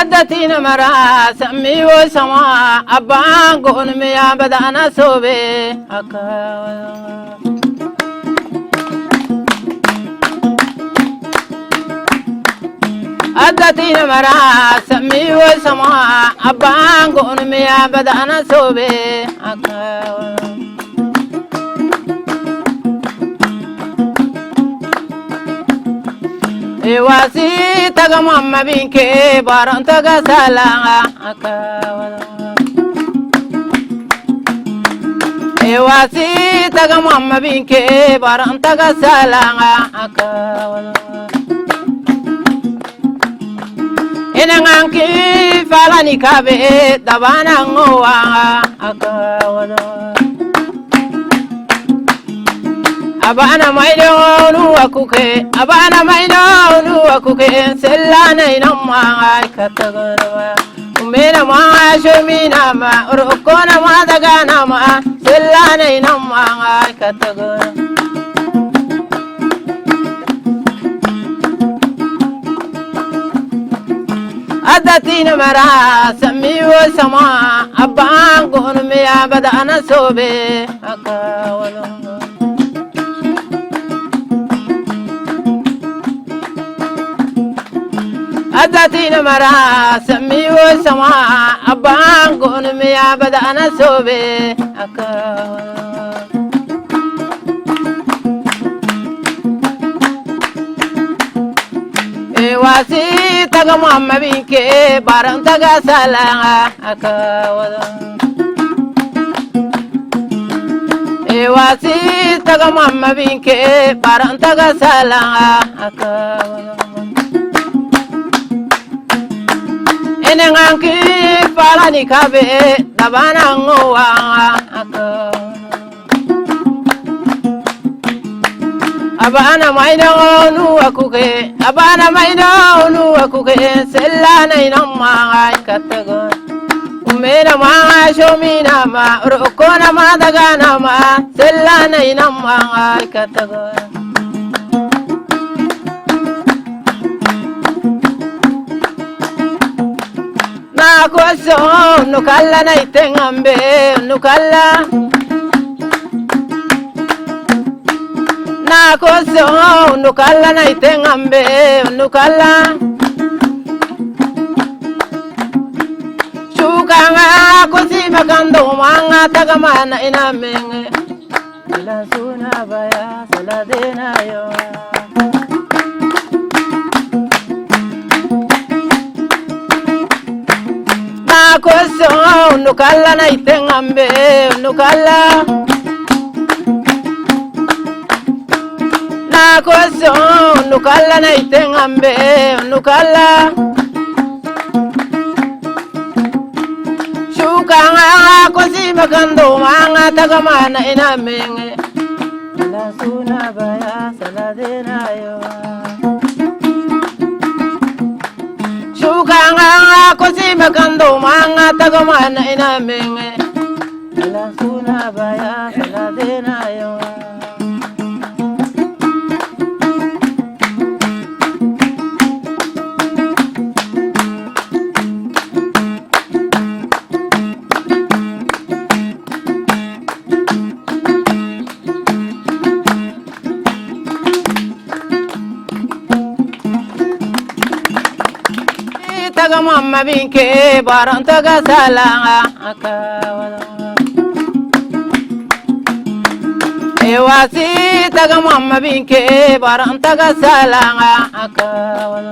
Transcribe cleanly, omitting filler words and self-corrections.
أدتين مرا سمي وسما أبان قون ميا بدأنا صوبي أدتين مرا سمي وسما أبان قون ميا بدأنا صوبي Ewasi taga mamma binke baron taga salanga akawala. Ewasi taga mamma binke baron taga salanga akawala. Enanganki falani kabe dabana ngowa akawala. Abana maidonu akuke, abana maidonu akuke, selana inama katagara. Umena ma shomina ma, urukona ma dagana ma, selana inama katagara. Adatina mara, samiwo sama, abangon me abadana sobe akawala. أدتين مرا سمي وسما أبان قون ميا بدأنا صوبي أكاولا إيواسي تغا ماما بينكي بارن تغا سالانا أكاولا إيواسي تغا ماما بينكي بارن تغا سالانا أكاولا Enenganki falani kabe dabana ngowa abana maidonu akuke abana maidonu akuke selana inama katago umena ma shomina ma rokona ma dagana ma selana inama katago Nakoso nukalla na itengambe nukalla Nakoso nukalla na itengambe nukalla Shukanga kusima kando manga tagamana inamenge Ila suna baya saladena yo Nakoso nukalla na itengambe nukalla Nakoso nukalla na itengambe nukalla Shukanga kusima kando manga tagamana inamenge La suna baya saladena yo Shukanga kusima kando manga tagamana inamenge La suna baya saladena yo Taga mamma binke baron taga salanga akawala Ewasi taga mamma binke baron taga salanga akawala